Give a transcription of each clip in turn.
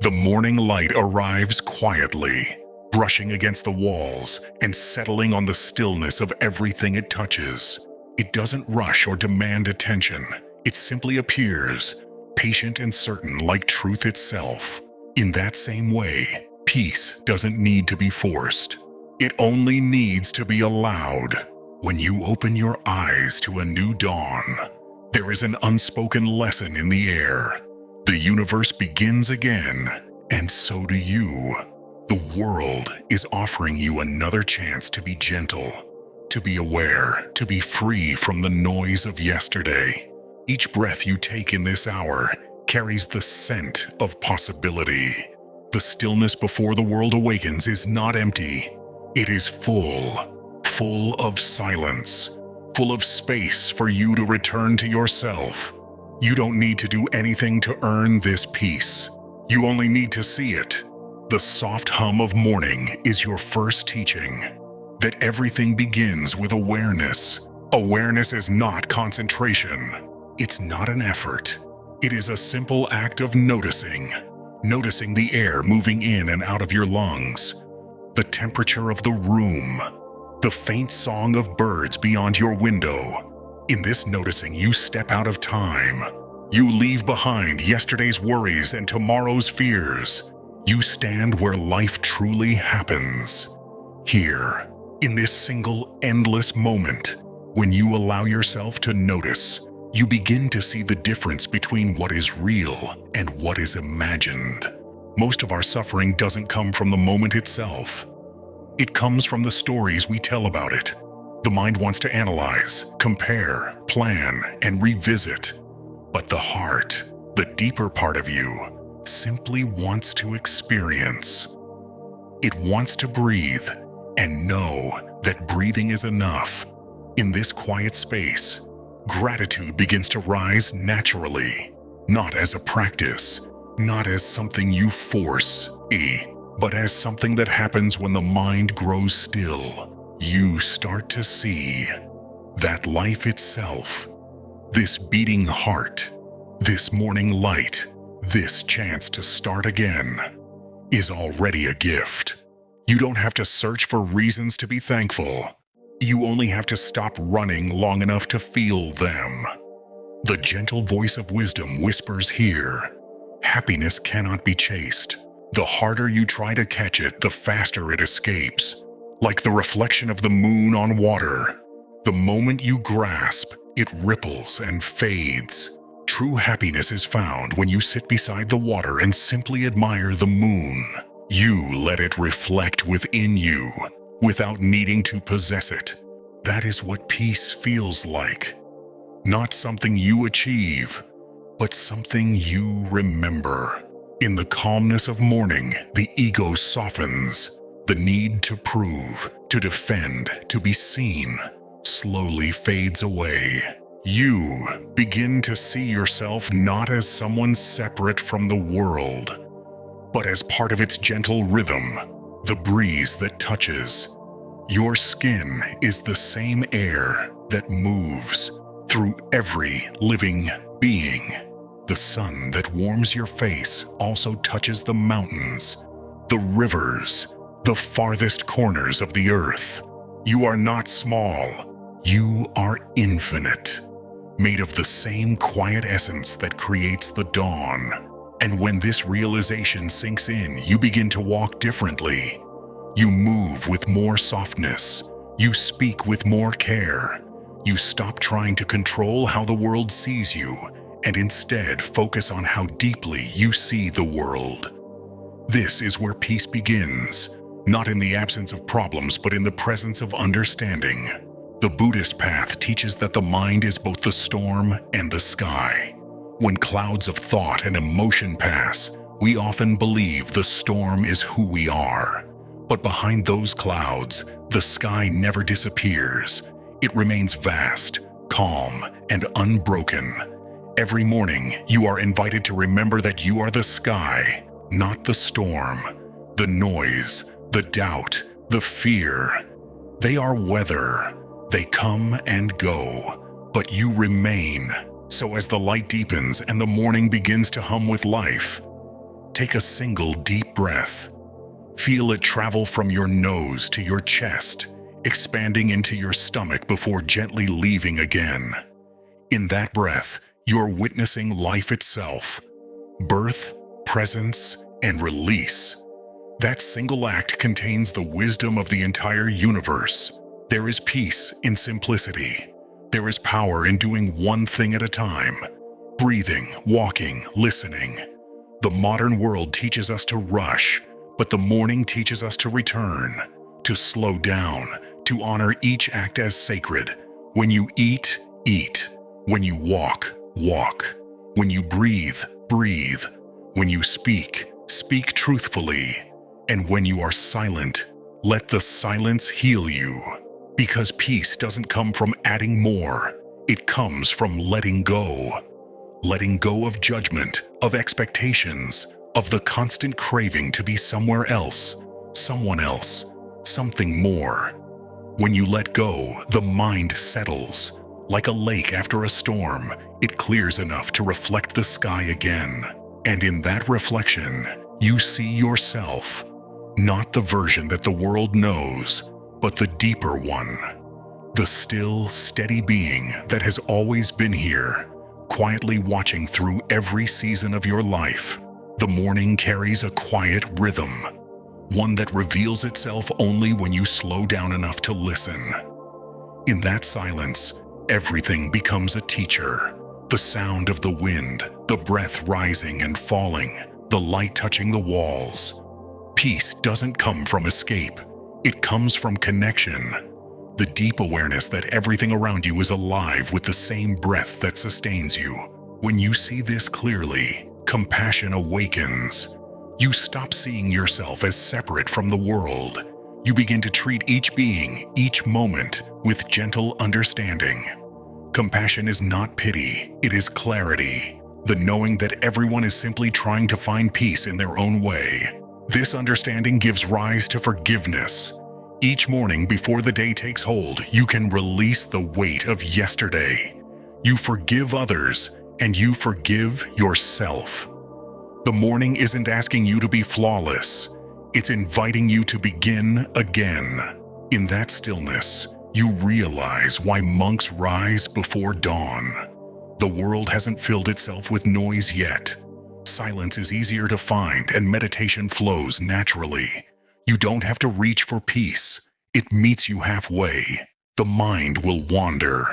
The morning light arrives quietly, brushing against the walls and settling on the stillness of everything it touches. It doesn't rush or demand attention. It simply appears, patient and certain like truth itself. In that same way, peace doesn't need to be forced. It only needs to be allowed. When you open your eyes to a new dawn, there is an unspoken lesson in the air. The universe begins again, and so do you. The world is offering you another chance to be gentle, to be aware, to be free from the noise of yesterday. Each breath you take in this hour carries the scent of possibility. The stillness before the world awakens is not empty. It is full of silence, full of space for you to return to yourself. You don't need to do anything to earn this peace. You only need to see it. The soft hum of morning is your first teaching, that everything begins with awareness. Awareness is not concentration. It's not an effort. It is a simple act of noticing the air moving in and out of your lungs, the temperature of the room, the faint song of birds beyond your window. In this noticing, you step out of time. You leave behind yesterday's worries and tomorrow's fears. You stand where life truly happens. Here, in this single endless moment, when you allow yourself to notice, you begin to see the difference between what is real and what is imagined. Most of our suffering doesn't come from the moment itself. It comes from the stories we tell about it. The mind wants to analyze, compare, plan, and revisit. But the heart, the deeper part of you, simply wants to experience. It wants to breathe and know that breathing is enough. In this quiet space, gratitude begins to rise naturally, not as a practice, not as something you force, but as something that happens when the mind grows still. You start to see that life itself, this beating heart, this morning light, this chance to start again, is already a gift. You don't have to search for reasons to be thankful. You only have to stop running long enough to feel them. The gentle voice of wisdom whispers here, happiness cannot be chased. The harder you try to catch it, the faster it escapes. Like the reflection of the moon on water, the moment you grasp, it ripples and fades. True happiness is found when you sit beside the water and simply admire the moon. You let it reflect within you, without needing to possess it. That is what peace feels like. Not something you achieve, but something you remember. In the calmness of morning, the ego softens. The need to prove, to defend, to be seen, slowly fades away. You begin to see yourself not as someone separate from the world, but as part of its gentle rhythm, the breeze that touches. Your skin is the same air that moves through every living being. The sun that warms your face also touches the mountains, the rivers, the farthest corners of the earth. You are not small. You are infinite, made of the same quiet essence that creates the dawn. And when this realization sinks in, you begin to walk differently. You move with more softness. You speak with more care. You stop trying to control how the world sees you, and instead focus on how deeply you see the world. This is where peace begins, not in the absence of problems, but in the presence of understanding. The Buddhist path teaches that the mind is both the storm and the sky. When clouds of thought and emotion pass, we often believe the storm is who we are. But behind those clouds, the sky never disappears. It remains vast, calm, and unbroken. Every morning, you are invited to remember that you are the sky, not the storm. The noise, the doubt, the fear, they are weather. They come and go, but you remain. So as the light deepens and the morning begins to hum with life, Take a single deep breath. Feel it travel from your nose to your chest, expanding into your stomach before gently leaving again. In that breath, you're witnessing life itself. Birth, presence, and release. That single act contains the wisdom of the entire universe. There is peace in simplicity. There is power in doing one thing at a time. Breathing, walking, listening. The modern world teaches us to rush, but the morning teaches us to return, to slow down, to honor each act as sacred. When you eat, eat. When you walk, walk. When you breathe, breathe. When you speak, speak truthfully. And when you are silent, let the silence heal you. Because peace doesn't come from adding more. It comes from letting go. Letting go of judgment, of expectations, of the constant craving to be somewhere else, someone else, something more. When you let go, the mind settles. Like a lake after a storm, it clears enough to reflect the sky again. And in that reflection, you see yourself. Not the version that the world knows, but the deeper one. The still, steady being that has always been here, quietly watching through every season of your life. The morning carries a quiet rhythm, one that reveals itself only when you slow down enough to listen. In that silence, everything becomes a teacher. The sound of the wind, the breath rising and falling, the light touching the walls. Peace doesn't come from escape. It comes from connection. The deep awareness that everything around you is alive with the same breath that sustains you. When you see this clearly, compassion awakens. You stop seeing yourself as separate from the world. You begin to treat each being, each moment, with gentle understanding. Compassion is not pity, it is clarity. The knowing that everyone is simply trying to find peace in their own way. This understanding gives rise to forgiveness. Each morning before the day takes hold, you can release the weight of yesterday. You forgive others, and you forgive yourself. The morning isn't asking you to be flawless. It's inviting you to begin again. In that stillness, you realize why monks rise before dawn. The world hasn't filled itself with noise yet. Silence is easier to find, and meditation flows naturally. You don't have to reach for peace. It meets you halfway. The mind will wander.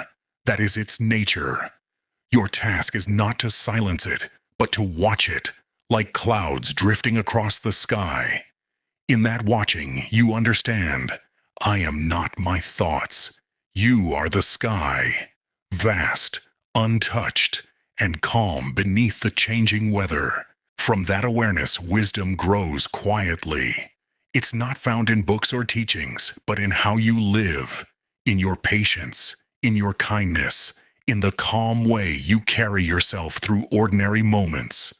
That is its nature. Your task is not to silence it, but to watch it, like clouds drifting across the sky. In that watching, you understand, I am not my thoughts. You are the sky, vast, untouched, and calm beneath the changing weather. From that awareness, wisdom grows quietly. It's not found in books or teachings, but in how you live, in your patience, in your kindness, in the calm way you carry yourself through ordinary moments.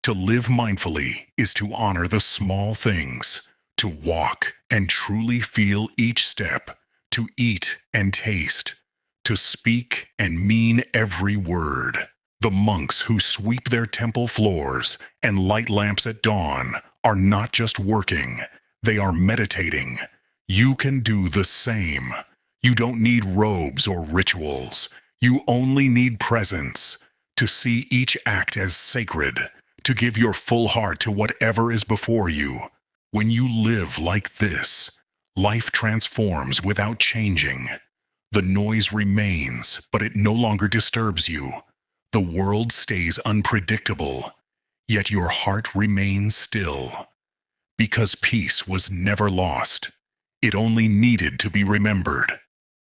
To live mindfully is to honor the small things, to walk and truly feel each step, to eat and taste, to speak and mean every word. The monks who sweep their temple floors and light lamps at dawn are not just working, they are meditating. You can do the same. You don't need robes or rituals. You only need presence, to see each act as sacred, to give your full heart to whatever is before you. When you live like this, life transforms without changing. The noise remains, but it no longer disturbs you. The world stays unpredictable, yet your heart remains still. Because peace was never lost. It only needed to be remembered.